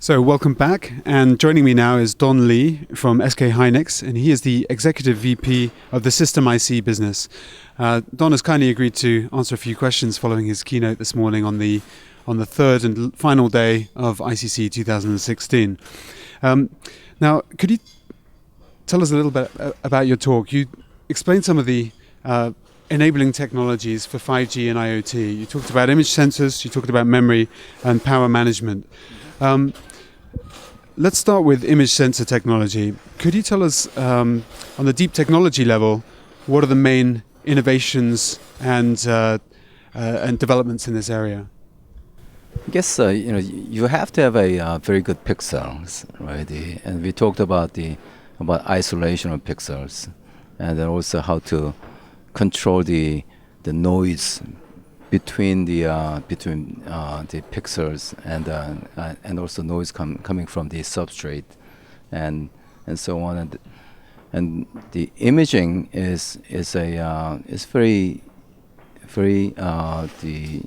So welcome back, and joining me now is Don Lee from SK Hynix, and he is the Executive VP of the System IC business. Don has kindly agreed to answer a few questions following his keynote this morning on the third and final day of ICCE 2016. Now, could you tell us a little bit about your talk? You explained some of the enabling technologies for 5G and IoT. You talked about image sensors, you talked about memory and power management. Let's start with image sensor technology. Could you tell us, on the deep technology level, what are the main innovations and developments in this area? I guess you have to have a very good pixels, right? And we talked about isolation of pixels, and then also how to control the noise between the pixels and also noise coming from the substrate and so on, and the imaging is very the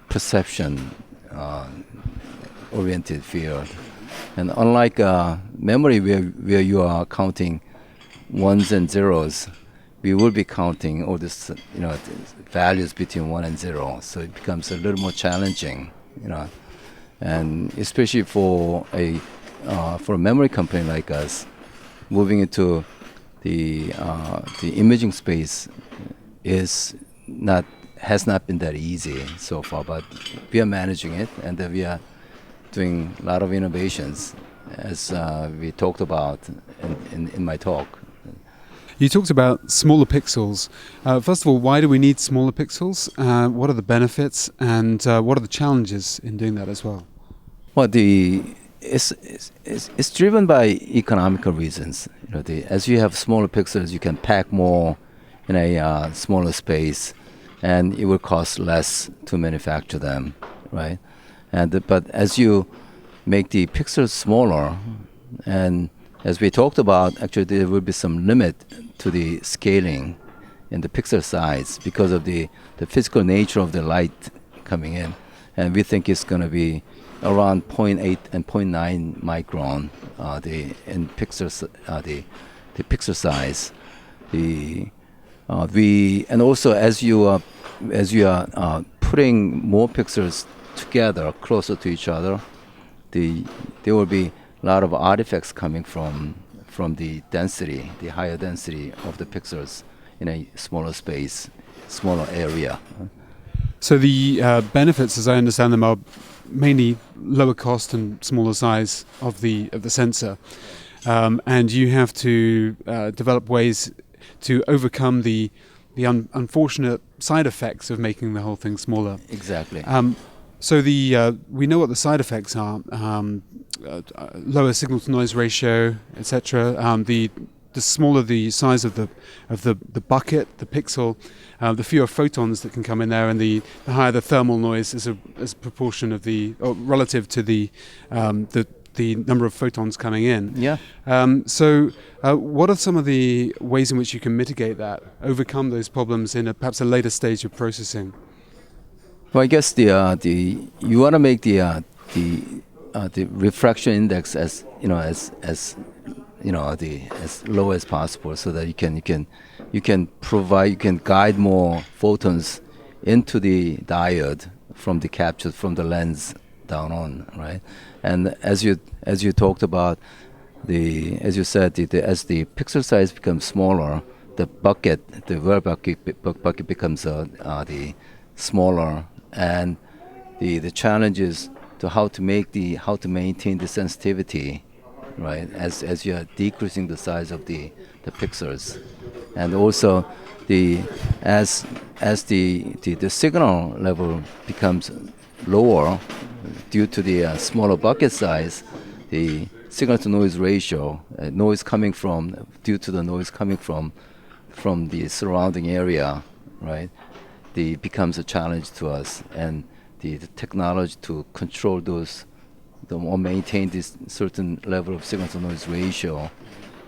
perception oriented field, and unlike memory where you are counting ones and zeros, we will be counting all this, values between 1 and 0. So it becomes a little more challenging, and especially for a memory company like us, moving into the imaging space has not been that easy so far. But we are managing it, and we are doing a lot of innovations, as we talked about in my talk. You talked about smaller pixels. First of all, why do we need smaller pixels? What are the benefits, and what are the challenges in doing that as well? Well, it's driven by economical reasons. As you have smaller pixels, you can pack more in a smaller space, and it will cost less to manufacture them, right? But as you make the pixels smaller, and as we talked about, actually there will be some limit to the scaling in the pixel size because of the physical nature of the light coming in. And we think it's going to be around 0.8 and 0.9 micron the pixel size. And also as you are putting more pixels together closer to each other, there will be a lot of artifacts coming from the density, the higher density of the pixels in a smaller space, smaller area. So the benefits, as I understand them, are mainly lower cost and smaller size of the sensor, and you have to develop ways to overcome the unfortunate side effects of making the whole thing smaller. Exactly. So we know what the side effects are: lower signal-to-noise ratio, etc. The smaller the size of the bucket, the pixel, the fewer photons that can come in there, and the higher the thermal noise as a proportion of relative to the number of photons coming in. Yeah. So what are some of the ways in which you can mitigate that, overcome those problems in perhaps a later stage of processing? Well, I guess you want to make the refraction index as low as possible, so that you can guide more photons into the diode from the capture from the lens down on, right? And as you talked about, as you said, as the pixel size becomes smaller, the bucket becomes the smaller, and the challenge is to how to maintain the sensitivity, right? As you are decreasing the size of the pixels, and also as the signal level becomes lower due to the smaller bucket size, the signal-to-noise ratio, noise coming from the surrounding area, right? Becomes a challenge to us, and the technology to control those, or maintain this certain level of signal-to-noise ratio,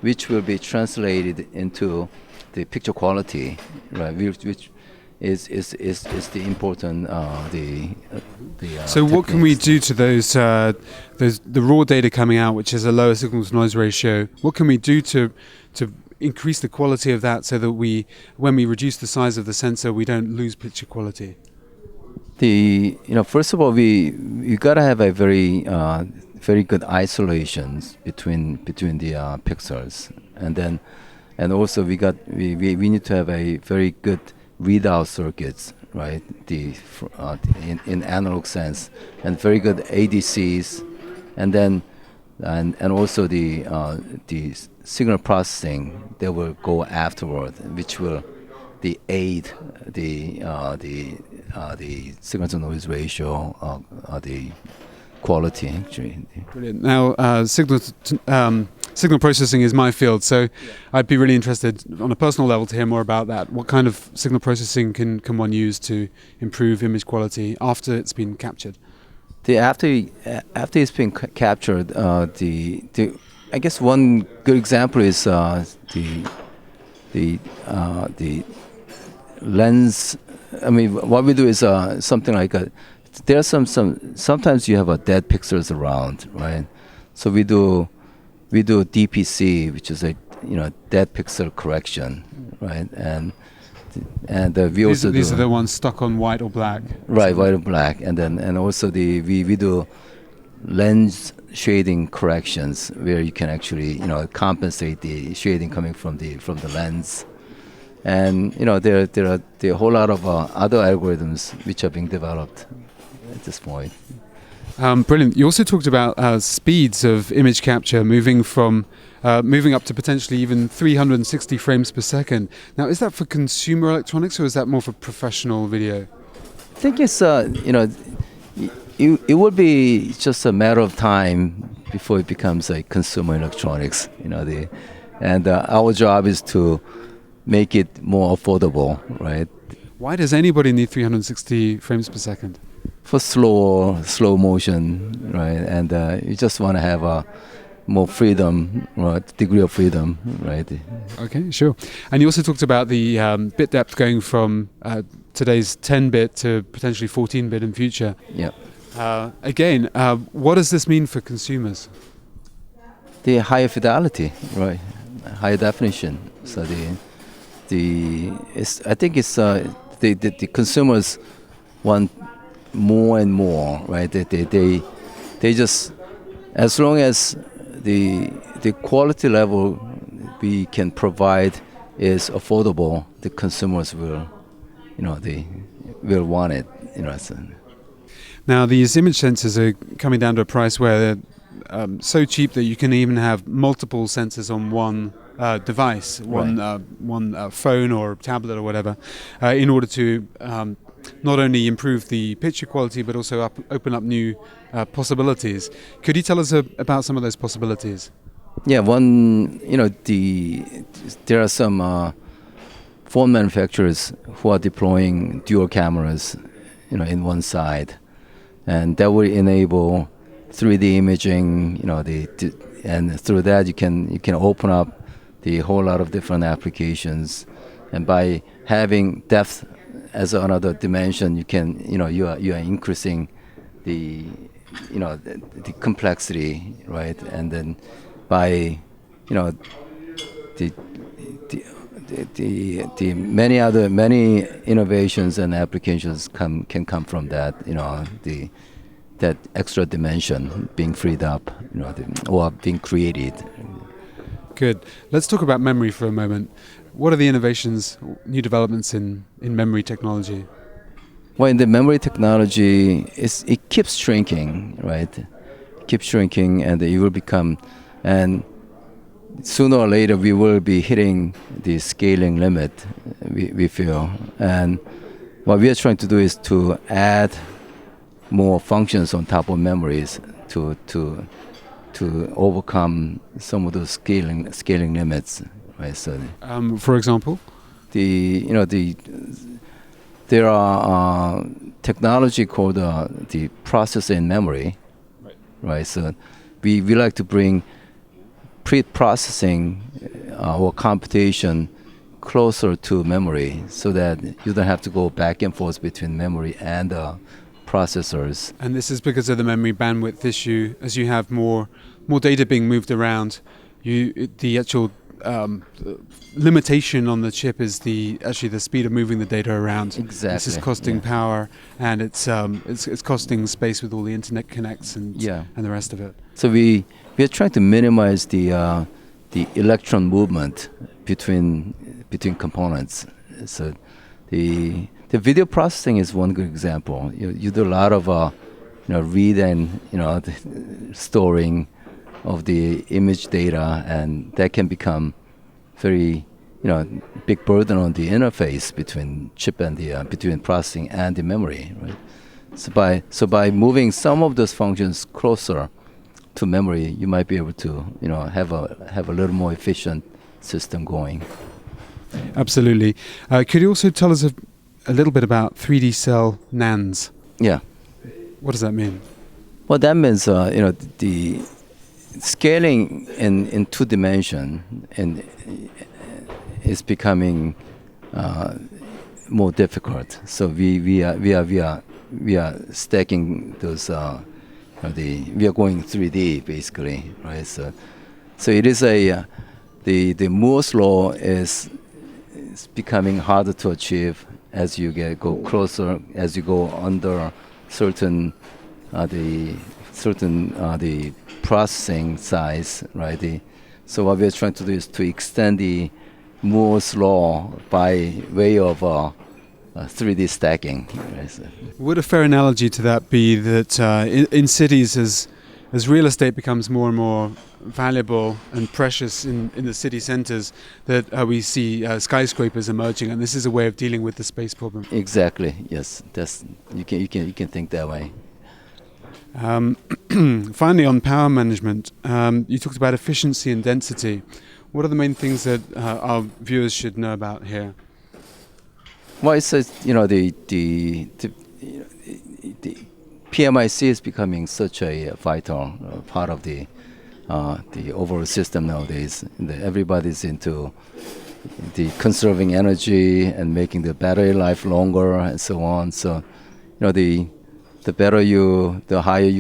which will be translated into the picture quality, right? Which is the important So what can we techniques. do to those the raw data coming out, which is a lower signal to noise ratio? What can we do to increase the quality of that so that when we reduce the size of the sensor, we don't lose picture quality? First of all, we gotta have a very good isolations between the pixels, and also we need to have a very good readout circuits, right? In analog sense, and very good ADCs, and also the signal processing that will go afterward, which will aid the signal to noise ratio, the quality actually. Brilliant. Now, signal processing is my field, so I'd be really interested on a personal level to hear more about that. What kind of signal processing can one use to improve image quality after it's been captured? After it's been captured, I guess one good example is the lens. I mean, what we do is something like there are sometimes you have a dead pixels around, right? So we do DPC, which is a dead pixel correction, right? And we also these are the ones stuck on white or black, right, white or black, and also we do lens shading corrections where you can actually compensate the shading coming from the lens. And there are a whole lot of other algorithms which are being developed at this point. Brilliant. You also talked about speeds of image capture moving up to potentially even 360 frames per second. Now, is that for consumer electronics or is that more for professional video? I think it's it would be just a matter of time before it becomes like consumer electronics. And our job is to make it more affordable, right? Why does anybody need 360 frames per second? For slow motion, right? And you just want to have a more freedom, right? Degree of freedom, right? Okay, sure. And you also talked about the bit depth going from today's 10-bit to potentially 14-bit in future. Yeah. Again, what does this mean for consumers? The higher fidelity, right? Higher definition. So I think it's the consumers want more and more, right? They just, as long as the quality level we can provide is affordable, the consumers will, they will want it, So. Now, these image sensors are coming down to a price where they're so cheap that you can even have multiple sensors on one device, one phone or tablet or whatever, in order to not only improve the picture quality but also open up new possibilities. Could you tell us about some of those possibilities? Yeah, there are some phone manufacturers who are deploying dual cameras, in one side, and that will enable 3D imaging, and through that you can open up the whole lot of different applications, and by having depth as another dimension, you are increasing the complexity, right? And then by the many innovations and applications can come from that, that extra dimension being freed up, or being created. Good. Let's talk about memory for a moment. What are the innovations, new developments in memory technology? Well, in the memory technology, it keeps shrinking, right? Keeps shrinking, and it will become, and sooner or later we will be hitting the scaling limit, we feel. And what we are trying to do is to add more functions on top of memories to overcome some of those scaling limits, right? So, for example, there are technology called the processor in memory, right? So we like to bring pre-processing or computation closer to memory so that you don't have to go back and forth between memory and processors. And this is because of the memory bandwidth issue. As you have more data being moved around, the actual limitation on the chip is the speed of moving the data around. Exactly. This is costing power, and it's costing space with all the internet connects and the rest of it. So we are trying to minimize the electron movement between components. So the video processing is one good example. You do a lot of read and the storing of the image data, and that can become very big burden on the interface between chip and the between processing and the memory, right? So by moving some of those functions closer to memory, you might be able to have a little more efficient system going. Absolutely. Could you also tell us a little bit about 3D cell NANDs? Yeah. What does that mean? Well, that means the scaling in 2 dimension and is becoming more difficult. So we are stacking those. We are going 3D basically, right? So it is the Moore's law is becoming harder to achieve as you go closer, as you go under certain the processing size, right? So what we are trying to do is to extend the Moore's law by way of 3D stacking. Right? So Would a fair analogy to that be that in cities, as real estate becomes more and more valuable and precious in the city centers, that we see skyscrapers emerging, and this is a way of dealing with the space problem? Exactly. Yes, you can think that way. Finally, on power management, you talked about efficiency and density. What are the main things that our viewers should know about here? Well, it's the PMIC is becoming such a vital part of the overall system nowadays. Everybody's into the conserving energy and making the battery life longer and so on. So, the higher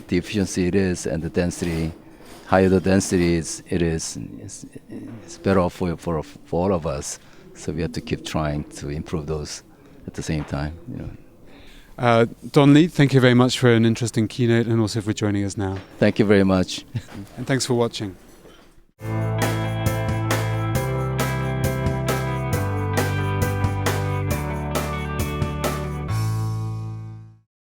the efficiency it is, and the density, higher the density it's better off for all of us. So we have to keep trying to improve those at the same time. Don Lee, thank you very much for an interesting keynote and also for joining us now. Thank you very much. And thanks for watching.